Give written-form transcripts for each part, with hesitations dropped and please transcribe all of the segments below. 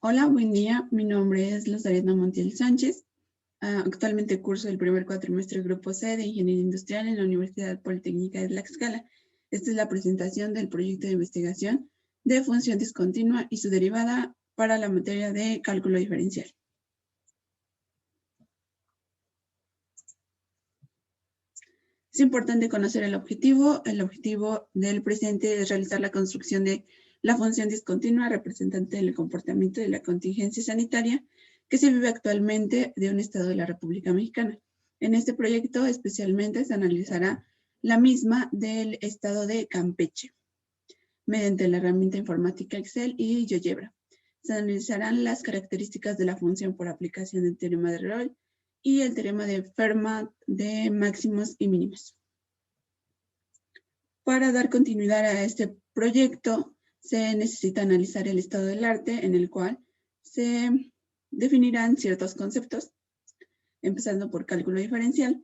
Hola, buen día. Mi nombre es Luz Ariadna Montiel Sánchez. Actualmente curso el primer cuatrimestre Grupo C de Ingeniería Industrial en la Universidad Politécnica de Tlaxcala. Esta es la presentación del proyecto de investigación de función discontinua y su derivada para la materia de cálculo diferencial. Es importante conocer el objetivo. El objetivo del presente es realizar la construcción de la función discontinua representante del comportamiento de la contingencia sanitaria que se vive actualmente de un estado de la República Mexicana. En este proyecto especialmente se analizará la misma del estado de Campeche mediante la herramienta informática Excel y GeoGebra. Se analizarán las características de la función por aplicación del teorema de Rolle y el teorema de Fermat de máximos y mínimos. Para dar continuidad a este proyecto, se necesita analizar el estado del arte en el cual se definirán ciertos conceptos, empezando por cálculo diferencial,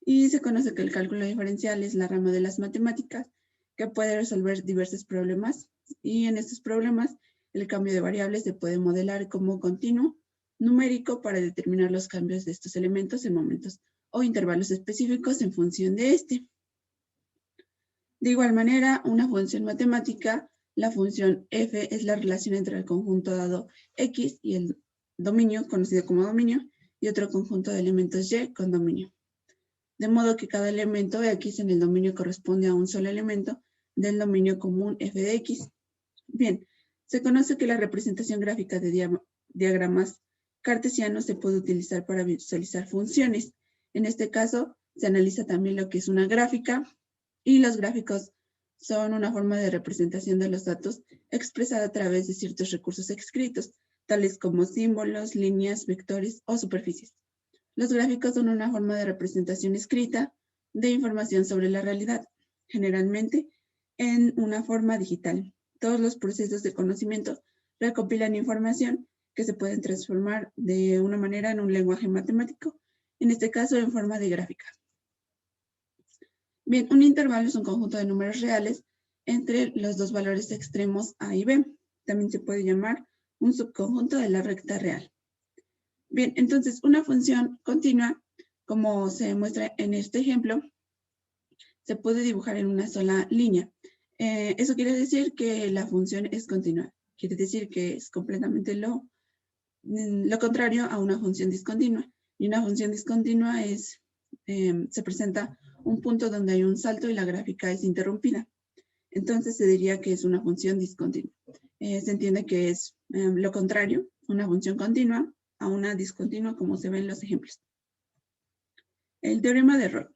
y se conoce que el cálculo diferencial es la rama de las matemáticas que puede resolver diversos problemas, y en estos problemas el cambio de variables se puede modelar como continuo numérico para determinar los cambios de estos elementos en momentos o intervalos específicos en función de este. De igual manera, una función matemática, la función f es la relación entre el conjunto dado x y el dominio, conocido como dominio, y otro conjunto de elementos y con dominio. De modo que cada elemento x en el dominio corresponde a un solo elemento del dominio común f de x. Bien, se conoce que la representación gráfica de diagramas cartesianos se puede utilizar para visualizar funciones. En este caso, se analiza también lo que es una gráfica, y los gráficos son una forma de representación de los datos expresada a través de ciertos recursos escritos, tales como símbolos, líneas, vectores o superficies. Los gráficos son una forma de representación escrita de información sobre la realidad, generalmente en una forma digital. Todos los procesos de conocimiento recopilan información que se pueden transformar de una manera en un lenguaje matemático, en este caso en forma de gráfica. Bien, un intervalo es un conjunto de números reales entre los dos valores extremos A y B. También se puede llamar un subconjunto de la recta real. Bien, entonces una función continua, como se muestra en este ejemplo, se puede dibujar en una sola línea. Eso quiere decir que la función es continua. Quiere decir que es completamente lo contrario a una función discontinua. Y una función discontinua es, se presenta un punto donde hay un salto y la gráfica es interrumpida. Entonces se diría que es una función discontinua. Se entiende que es lo contrario, una función continua a una discontinua, como se ve en los ejemplos. El teorema de Rolle.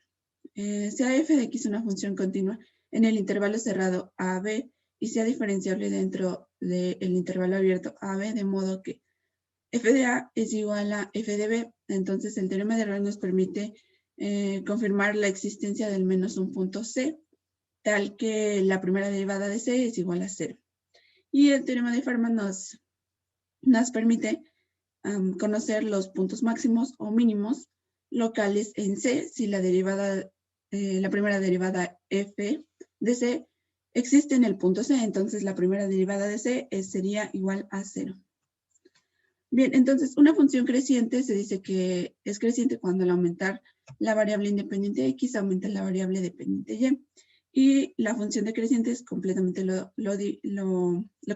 Sea f de x una función continua en el intervalo cerrado AB y sea diferenciable dentro del intervalo abierto AB, de modo que f de A es igual a f de B. Entonces el teorema de Rolle nos permite confirmar la existencia del menos un punto C, tal que la primera derivada de C es igual a 0. Y el teorema de Fermat nos permite conocer los puntos máximos o mínimos locales en C si la primera derivada f de C existe en el punto C. Entonces la primera derivada de C sería igual a 0. Bien, entonces una función creciente se dice que es creciente cuando al aumentar la variable independiente x aumenta la variable dependiente y. Y la función decreciente es completamente lo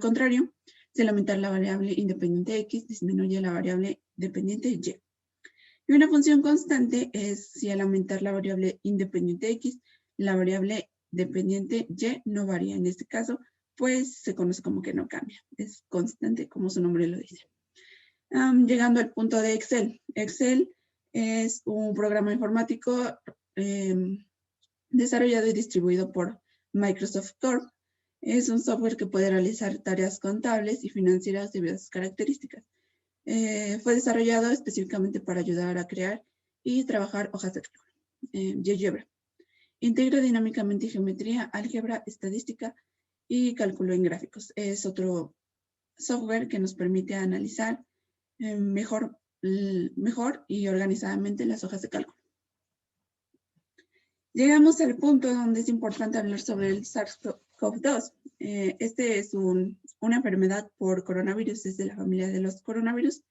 contrario. Si al aumentar la variable independiente x disminuye la variable dependiente y. Y una función constante es si al aumentar la variable independiente x, la variable dependiente y no varía. En este caso, pues se conoce como que no cambia. Es constante, como su nombre lo dice. Llegando al punto de Excel. Excel es un programa informático desarrollado y distribuido por Microsoft Corp. Es un software que puede realizar tareas contables y financieras debido a sus características. Fue desarrollado específicamente para ayudar a crear y trabajar hojas de cálculo. GeoGebra. Integra dinámicamente geometría, álgebra, estadística y cálculo en gráficos. Es otro software que nos permite analizar mejor y organizadamente las hojas de cálculo. Llegamos al punto donde es importante hablar sobre el SARS-CoV SARS-CoV-2. Este es una enfermedad por coronavirus, es de la familia de los coronavirus.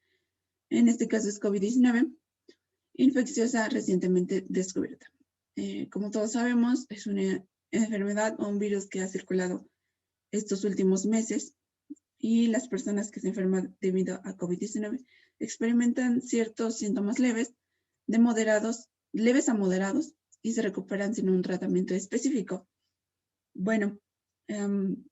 En este caso es COVID-19, infecciosa recientemente descubierta. Como todos sabemos, es una enfermedad o un virus que ha circulado estos últimos meses y las personas que se enferman debido a COVID-19 experimentan ciertos síntomas leves a moderados y se recuperan sin un tratamiento específico. Bueno, en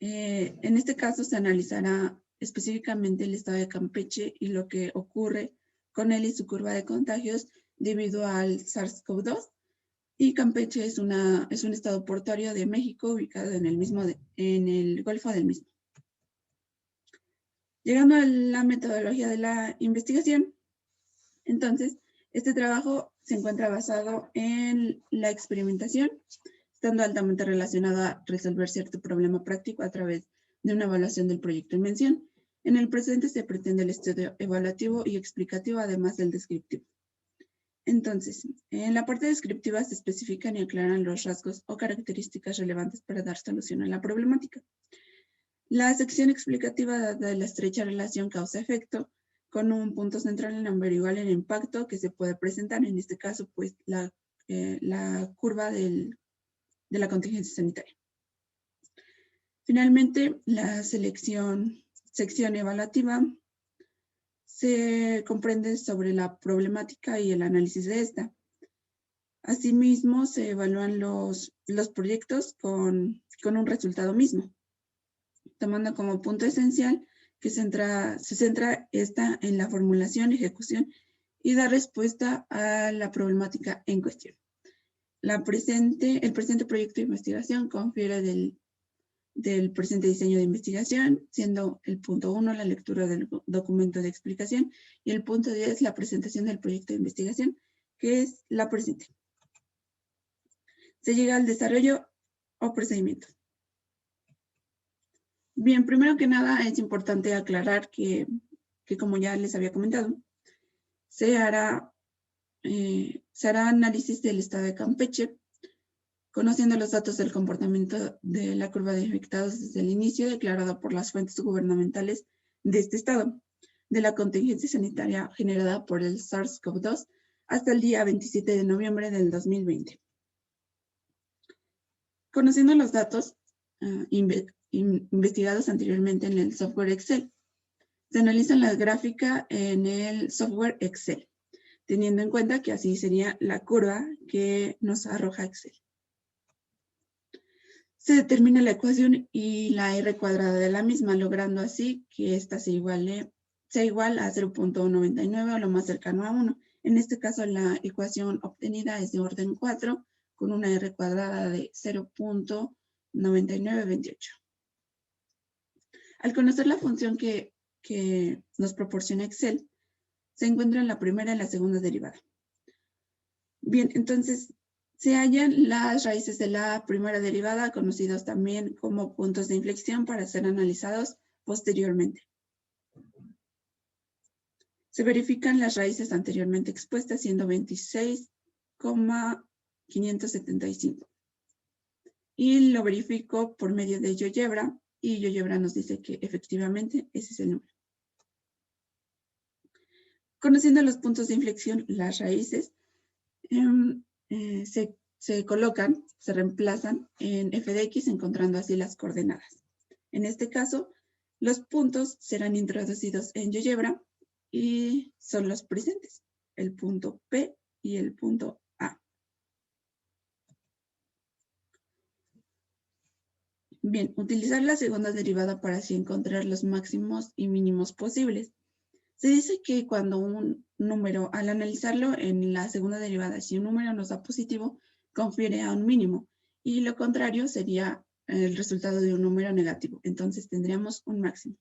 este caso se analizará específicamente el estado de Campeche y lo que ocurre con él y su curva de contagios debido al SARS-CoV-2. Y Campeche es un estado portuario de México ubicado en el Golfo del mismo. Llegando a la metodología de la investigación, entonces, este trabajo se encuentra basado en la experimentación, estando altamente relacionado a resolver cierto problema práctico a través de una evaluación del proyecto en mención. En el presente se pretende el estudio evaluativo y explicativo, además del descriptivo. Entonces, en la parte descriptiva se especifican y aclaran los rasgos o características relevantes para dar solución a la problemática. La sección explicativa da la estrecha relación causa-efecto con un punto central en averiguar el impacto que se puede presentar, en este caso, pues la curva de la contingencia sanitaria. Finalmente, la sección evaluativa se comprende sobre la problemática y el análisis de esta. Asimismo, se evalúan los proyectos con un resultado mismo, tomando como punto esencial que se centra esta en la formulación, ejecución y da respuesta a la problemática en cuestión. El presente proyecto de investigación confiere del presente diseño de investigación, siendo el punto 1 la lectura del documento de explicación y el punto 10 la presentación del proyecto de investigación, que es la presente. Se llega al desarrollo o procedimiento. Bien, primero que nada es importante aclarar que como ya les había comentado, se hará análisis del estado de Campeche, conociendo los datos del comportamiento de la curva de infectados desde el inicio declarado por las fuentes gubernamentales de este estado, de la contingencia sanitaria generada por el SARS-CoV-2 hasta el día 27 de noviembre del 2020. Conociendo los datos investigados anteriormente en el software Excel, se analiza la gráfica en el software Excel, teniendo en cuenta que así sería la curva que nos arroja Excel. Se determina la ecuación y la R cuadrada de la misma, logrando así que esta sea igual a 0.99 o lo más cercano a 1. En este caso, la ecuación obtenida es de orden 4 con una R cuadrada de 0.9928. Al conocer la función que nos proporciona Excel, se encuentra en la primera y la segunda derivada. Bien, entonces se hallan las raíces de la primera derivada, conocidos también como puntos de inflexión, para ser analizados posteriormente. Se verifican las raíces anteriormente expuestas, siendo 26,575. Y lo verifico por medio de GeoGebra, y GeoGebra nos dice que efectivamente ese es el número. Conociendo los puntos de inflexión, las raíces se colocan, se reemplazan en f de x, encontrando así las coordenadas. En este caso, los puntos serán introducidos en GeoGebra y son los presentes, el punto P y el punto A. Bien, utilizar la segunda derivada para así encontrar los máximos y mínimos posibles. Se dice que cuando un número, al analizarlo en la segunda derivada, si un número nos da positivo, confiere a un mínimo, y lo contrario sería el resultado de un número negativo. Entonces tendríamos un máximo.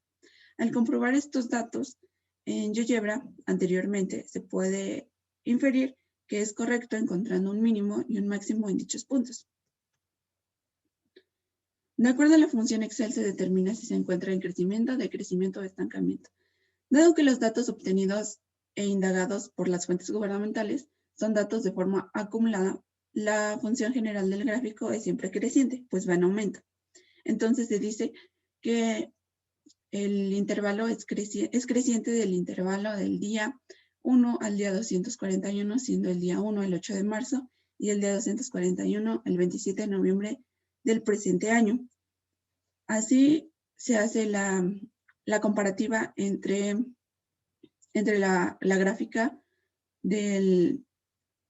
Al comprobar estos datos en GeoGebra anteriormente, se puede inferir que es correcto encontrando un mínimo y un máximo en dichos puntos. De acuerdo a la función Excel, se determina si se encuentra en crecimiento, decrecimiento o estancamiento. Dado que los datos obtenidos e indagados por las fuentes gubernamentales son datos de forma acumulada, la función general del gráfico es siempre creciente, pues va en aumento. Entonces se dice que el intervalo es creciente del intervalo del día 1 al día 241, siendo el día 1 el 8 de marzo y el día 241 el 27 de noviembre del presente año. Así se hace la comparativa entre la gráfica de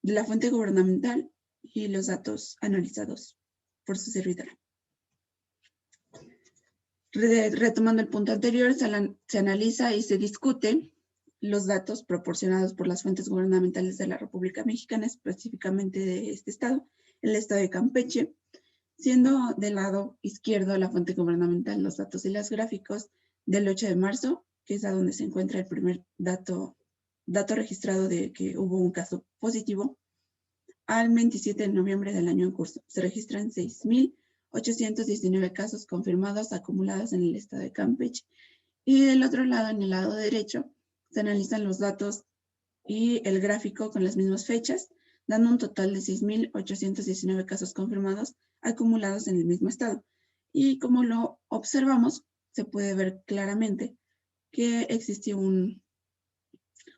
la fuente gubernamental y los datos analizados por su servidora. Retomando el punto anterior, se analiza y se discute los datos proporcionados por las fuentes gubernamentales de la República Mexicana, específicamente de este estado, el estado de Campeche, siendo del lado izquierdo la fuente gubernamental, los datos y los gráficos del 8 de marzo, que es a donde se encuentra el primer dato registrado de que hubo un caso positivo, al 27 de noviembre del año en curso. Se registran 6,819 casos confirmados acumulados en el estado de Campeche. Y del otro lado, en el lado derecho, se analizan los datos y el gráfico con las mismas fechas, dando un total de 6,819 casos confirmados acumulados en el mismo estado. Y como lo observamos, se puede ver claramente que existió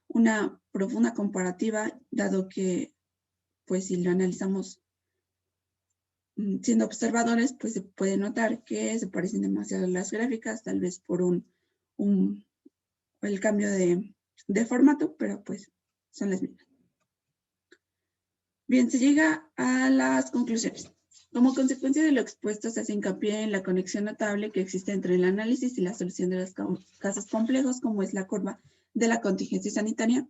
una profunda comparativa, dado que, pues si lo analizamos siendo observadores, pues se puede notar que se parecen demasiado las gráficas, tal vez por el cambio de formato, pero pues son las mismas. Bien, se llega a las conclusiones. Como consecuencia de lo expuesto, se hace hincapié en la conexión notable que existe entre el análisis y la solución de los casos complejos, como es la curva de la contingencia sanitaria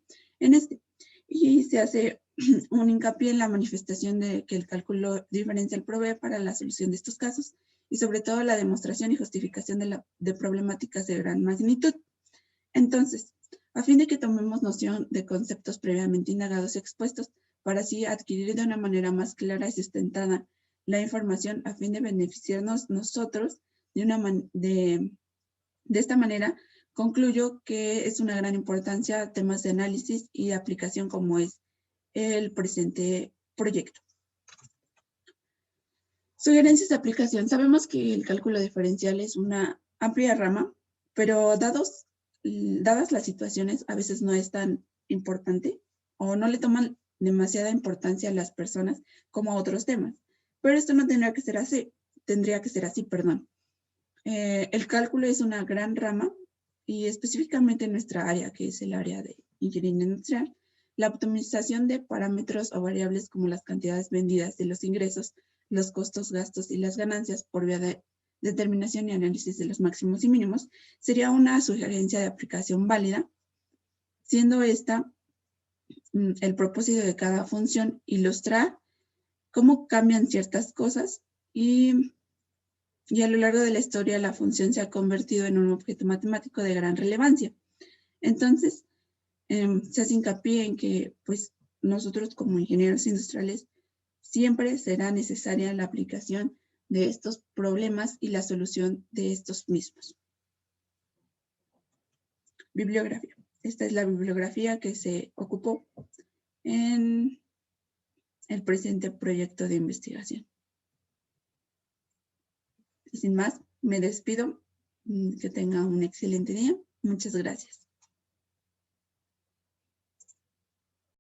y se hace un hincapié en la manifestación de que el cálculo diferencial provee para la solución de estos casos y sobre todo la demostración y justificación de problemáticas de gran magnitud. Entonces, a fin de que tomemos noción de conceptos previamente indagados y expuestos, para así adquirir de una manera más clara y sustentada la información a fin de beneficiarnos nosotros de esta manera, concluyo que es una gran importancia temas de análisis y aplicación como es el presente proyecto. Sugerencias de aplicación. Sabemos que el cálculo diferencial es una amplia rama, pero dadas las situaciones, a veces no es tan importante o no le toman demasiada importancia a las personas como a otros temas. Pero esto no tendría que ser así, el cálculo es una gran rama y específicamente en nuestra área, que es el área de ingeniería industrial, la optimización de parámetros o variables como las cantidades vendidas de los ingresos, los costos, gastos y las ganancias por vía de determinación y análisis de los máximos y mínimos sería una sugerencia de aplicación válida, siendo esta el propósito de cada función ilustrar cómo cambian ciertas cosas y a lo largo de la historia la función se ha convertido en un objeto matemático de gran relevancia. Entonces, se hace hincapié en que pues, nosotros como ingenieros industriales siempre será necesaria la aplicación de estos problemas y la solución de estos mismos. Bibliografía. Esta es la bibliografía que se ocupó en el presente proyecto de investigación. Sin más, me despido. Que tenga un excelente día. Muchas gracias.